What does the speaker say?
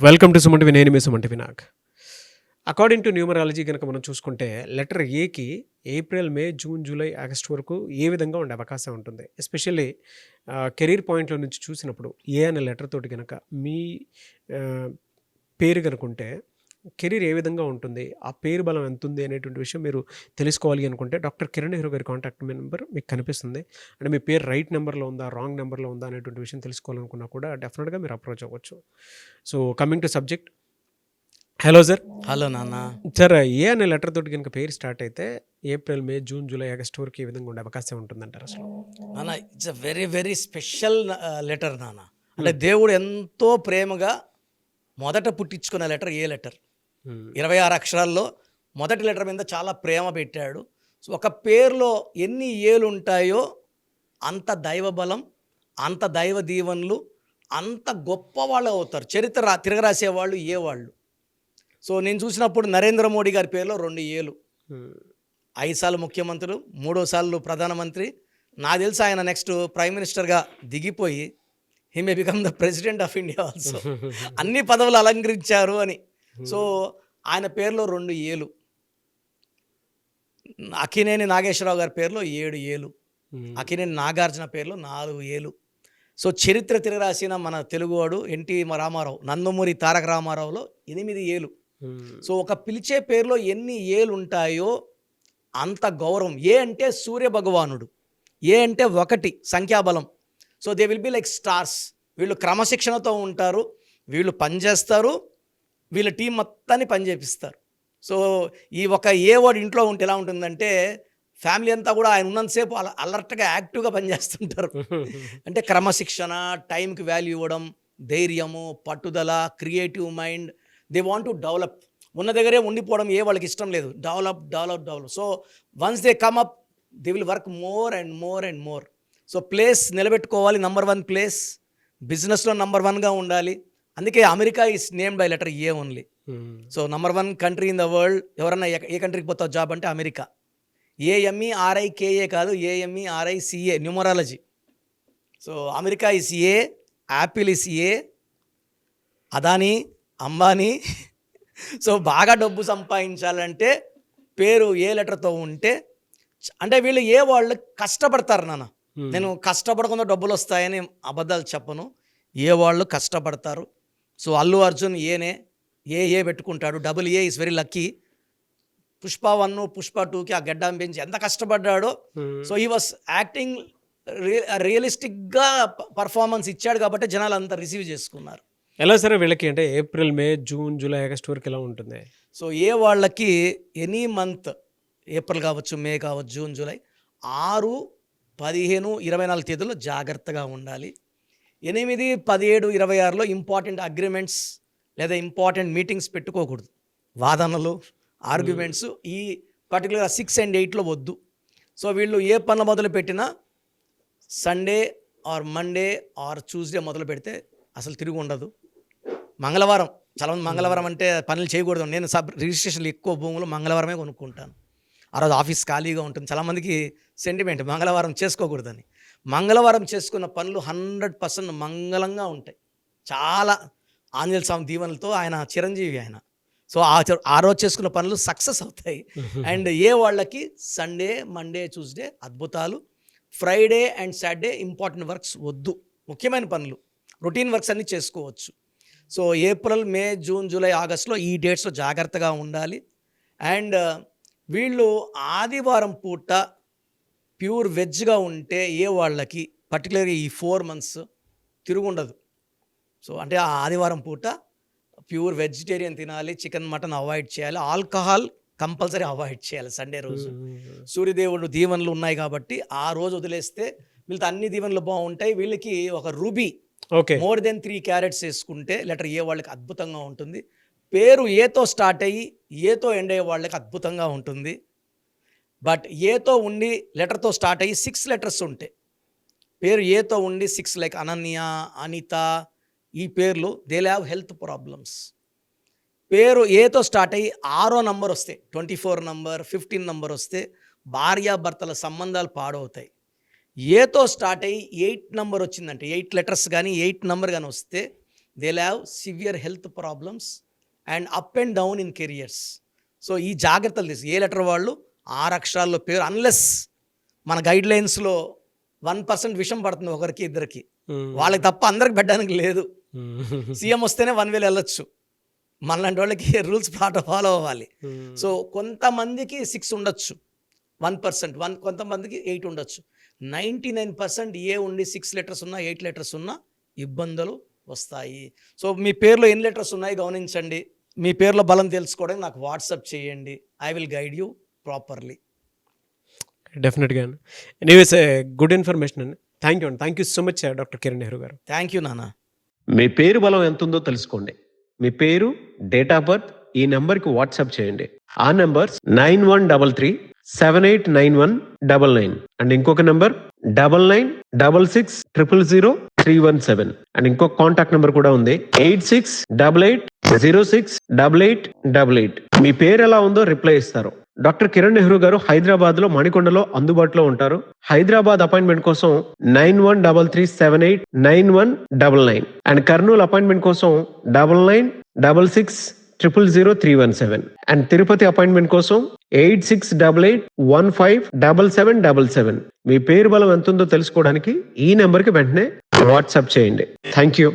Welcome to Sumanti TV. నేను మీ Sumanti Vinayak. According to numerology కనుక మనం చూసుకుంటే లెటర్ ఏకి April, May, June, July, August వరకు ఏ విధంగా ఉండే అవకాశం ఉంటుంది. ఎస్పెషల్లీ కెరీర్ పాయింట్లో నుంచి చూసినప్పుడు ఏ అనే లెటర్ తోటి కనుక మీ పేరు కనుకుంటే కెరీర్ ఏ విధంగా ఉంటుంది, ఆ పేరు బలం ఎంత ఉంది అనేటువంటి విషయం మీరు తెలుసుకోవాలి అనుకుంటే డాక్టర్ కిరణ్ నెహ్రూ గారి కాంటాక్ట్ నెంబర్ మీకు కనిపిస్తుంది. అంటే మీ పేరు రైట్ నెంబర్లో ఉందా, రాంగ్ నెంబర్లో ఉందా అనేటువంటి విషయం తెలుసుకోవాలనుకున్నా కూడా డెఫినెట్గా మీరు అప్రోచ్ అవ్వచ్చు. So coming to subject, hello sir. Hello నాన్న. సార్, ఏ అనే లెటర్ తోటి కనుక పేరు స్టార్ట్ అయితే April, May, June, July, August వరకు ఏ విధంగా ఉండే అవకాశం ఉంటుందంటారు అసలు? నాన్న, it's a very very special letter నాన్న. అంటే దేవుడు ఎంతో ప్రేమగా మొదట పుట్టించుకున్న లెటర్ ఏ లెటర్. 26 అక్షరాల్లో మొదటి లెటర్ మీద చాలా ప్రేమ పెట్టాడు. సో ఒక పేరులో ఎన్ని ఏలు ఉంటాయో అంత దైవ బలం, అంత దైవ దీవెనలు, అంత గొప్ప వాళ్ళు అవుతారు. చరిత్ర తిరగరాసేవాళ్ళు ఏ వాళ్ళు. సో నేను చూసినప్పుడు నరేంద్ర మోడీ గారి పేరులో 2 ఏలు, 5 సార్లు ముఖ్యమంత్రులు, 3వ సార్లు ప్రధానమంత్రి. నాకు తెలిసి ఆయన నెక్స్ట్ ప్రైమ్ మినిస్టర్గా దిగిపోయి he may become the president of India also. అన్ని పదవులు అలంకరించారు అని. సో ఆయన పేరులో 2 ఏలు. అక్కినేని నాగేశ్వరరావు గారి పేరులో 7 ఏలు, అక్కినేని నాగార్జున పేరులో 4 ఏలు. సో చరిత్ర తిరగరాసిన మన తెలుగువాడు ఎన్టీ రామారావు, నందమూరి తారక రామారావులో 8 ఏలు. సో ఒక పిలిచే పేరులో ఎన్ని ఏలు ఉంటాయో అంత గౌరవం. ఏ అంటే సూర్య భగవానుడు, ఏ అంటే 1 సంఖ్యాబలం. So they will be like stars. వీళ్ళు క్రమశిక్షణతో ఉంటారు, వీళ్ళు పనిచేస్తారు, వీళ్ళ టీం మొత్తాన్ని పనిచేపిస్తారు. సో ఈ ఒక ఏ వర్డ్ ఇంట్లో ఉంటే ఎలా ఉంటుందంటే ఫ్యామిలీ అంతా కూడా ఆయన ఉన్నంతసేపు అలర్ట్గా యాక్టివ్గా పనిచేస్తుంటారు. అంటే క్రమశిక్షణ, టైంకి వాల్యూ ఇవ్వడం, ధైర్యము, పట్టుదల, creative mind. They want to develop. ఉన్న దగ్గరే ఉండిపోవడం ఏ వాళ్ళకి ఇష్టం లేదు. Develop develop develop. So once they come up they will work more and more and more. So place నిలబెట్టుకోవాలి, నంబర్ 1 ప్లేస్. బిజినెస్లో నంబర్ 1గా ఉండాలి. అందుకే America is named by letter A only. So number 1 country in the world. ఎవరన్నా ఏ కంట్రీకి పోతావు job అంటే అమెరికా. AMERIKA కాదు, AMERICA numerology. So America is a, Apple is a, Adani, Ambani. So బాగా డబ్బు సంపాదించాలంటే పేరు ఏ లెటర్తో ఉంటే, అంటే వీళ్ళు ఏ వాళ్ళు కష్టపడతారు నాన్న. నేను కష్టపడకుండా డబ్బులు వస్తాయని అబద్ధాలు చెప్పను. ఏ వాళ్ళు కష్టపడతారు. సో అల్లు అర్జున్ ఏనే, ఏ పెట్టుకుంటాడు. AA is very lucky. Pushpa 1, Pushpa 2కి ఆ గడ్డం పెంచి ఎంత కష్టపడ్డాడో. సో ఈ వాస్ యాక్టింగ్ రియలిస్టిక్గా పర్ఫార్మెన్స్ ఇచ్చాడు కాబట్టి జనాలు అంతా రిసీవ్ చేసుకున్నారు. ఎలా సరే వీళ్ళకి అంటే April, May, June, July, August వరకు ఎలా ఉంటుంది? సో ఏ వాళ్ళకి ఎనీ మంత్, ఏప్రిల్ కావచ్చు, మే కావచ్చు, జూన్, జూలై 6, 15, 24 తేదీల్లో జాగ్రత్తగా ఉండాలి. 8, 17, 26లో ఇంపార్టెంట్ అగ్రిమెంట్స్ లేదా ఇంపార్టెంట్ మీటింగ్స్ పెట్టుకోకూడదు. వాదనలు, ఆర్గ్యుమెంట్స్ ఈ పర్టికులర్ 6 and 8లో వద్దు. సో వీళ్ళు ఏ పనులు మొదలు పెట్టినా Sunday or Monday or Tuesday మొదలు పెడితే అసలు తిరిగి ఉండదు. మంగళవారం, చాలామంది మంగళవారం అంటే పనులు చేయకూడదు. నేను రిజిస్ట్రేషన్లు ఎక్కువ భూములు మంగళవారమే కొనుక్కుంటాను. ఆ రోజు ఆఫీస్ ఖాళీగా ఉంటుంది. చాలామందికి సెంటిమెంట్ మంగళవారం చేసుకోకూడదని. మంగళవారం చేసుకున్న పనులు 100% మంగళంగా ఉంటాయి. చాలా ఆంజనేయ స్వామి దీవెనలతో, ఆయన చిరంజీవి ఆయన. సో ఆ రోజు చేసుకున్న పనులు సక్సెస్ అవుతాయి. అండ్ ఏ వాళ్ళకి సండే, మండే, ట్యూస్డే అద్భుతాలు. Friday and Saturday important works వద్దు. ముఖ్యమైన పనులు, రొటీన్ వర్క్స్ అన్నీ చేసుకోవచ్చు. So April, May, June, July, ఆగస్ట్లో ఈ డేట్స్లో జాగ్రత్తగా ఉండాలి. అండ్ వీళ్ళు ఆదివారం పూట ప్యూర్ వెజ్గా ఉంటే ఏ వాళ్ళకి పర్టికులర్గా ఈ 4 months తిరుగుండదు. సో అంటే ఆ ఆదివారం పూట ప్యూర్ వెజిటేరియన్ తినాలి, చికెన్, మటన్ అవాయిడ్ చేయాలి, ఆల్కహాల్ కంపల్సరీ అవాయిడ్ చేయాలి సండే రోజు. సూర్యదేవుడు దీవెనలు ఉన్నాయి కాబట్టి ఆ రోజు వదిలేస్తే వీళ్ళతో అన్ని దీవెనలు బాగుంటాయి. వీళ్ళకి ఒక రూబీ మోర్ దెన్ 3 carats వేసుకుంటే లెటర్ ఏ వాళ్ళకి అద్భుతంగా ఉంటుంది. పేరు ఏతో స్టార్ట్ అయ్యి ఏతో ఎండ్ అయ్యే వాళ్ళకి అద్భుతంగా ఉంటుంది. బట్ ఏతో ఉండి లెటర్తో స్టార్ట్ అయ్యి 6 letters ఉంటాయి. పేరు ఏతో ఉండి 6 లైక్ అనన్య, అనిత, ఈ పేర్లు దే హ్యావ్ హెల్త్ ప్రాబ్లమ్స్. పేరు ఏతో స్టార్ట్ అయ్యి 6వ నంబర్ వస్తే, 24 నంబర్, 15 నంబర్ వస్తే భార్యాభర్తల సంబంధాలు పాడవుతాయి. ఏతో స్టార్ట్ అయ్యి 8 నంబర్ వచ్చిందంటే, 8 letters కానీ 8 నంబర్ కానీ వస్తే they'll have severe health problems and up and down in careers. So ఈ జాగ్రత్తలు తీసి ఏ లెటర్ వాళ్ళు 6 అక్షరాల్లో పేరు, అన్లెస్ మన గైడ్ లైన్స్లో 1% విషం పడుతుంది ఒకరికి ఇద్దరికి, వాళ్ళకి తప్ప అందరికి పెట్టడానికి లేదు. సీఎం వస్తేనే 1 వేలు వెళ్ళొచ్చు, మనలాంటి వాళ్ళకి రూల్స్ ఫాలో అవ్వాలి. సో కొంతమందికి 6 ఉండొచ్చు, 1%, కొంతమందికి 8 ఉండొచ్చు. 99% ఏ ఉండి 6 లెటర్స్ ఉన్నా 8 లెటర్స్ ఉన్నా ఇబ్బందులు వస్తాయి. సో మీ పేరులో ఎన్ని లెటర్స్ ఉన్నాయి గమనించండి. మీ పేరులో బలం తెలుసుకోవడానికి నాకు వాట్సాప్ చేయండి. I will guide you properly. డెఫినెట్గా అండి. ఎనీవేస్ గుడ్ ఇన్ఫర్మేషన్ అండి. Thank you so much doctor Kiran Nehru గారు. థ్యాంక్ యూ నాన్న. మీ పేరు బలం ఎంత ఉందో తెలుసుకోండి. మీ పేరు, డేట్ ఆఫ్ బర్త్ ఈ నెంబర్కి వాట్సాప్ చేయండి. ఆ నెంబర్ 9133789199 అండ్ ఇంకొక నెంబర్ 9966000317 అండ్ ఇంకొక కాంటాక్ట్ నెంబర్ కూడా ఉంది 8688068888. మీ పేరు ఎలా ఉందో రిప్లై ఇస్తారు. డాక్టర్ కిరణ్ నెహ్రూ గారు హైదరాబాద్ లో మణికొండలో అందుబాటులో ఉంటారు. హైదరాబాద్ అపాయింట్మెంట్ కోసం 9133789199 అండ్ కర్నూలు అపాయింట్మెంట్ కోసం 9966000317 అండ్ తిరుపతి అపాయింట్మెంట్ కోసం 8688157777. మీ పేరు బలం ఎంత ఉందో తెలుసుకోవడానికి ఈ నెంబర్కి వెంటనే వాట్సాప్ చేయండి. Thank you.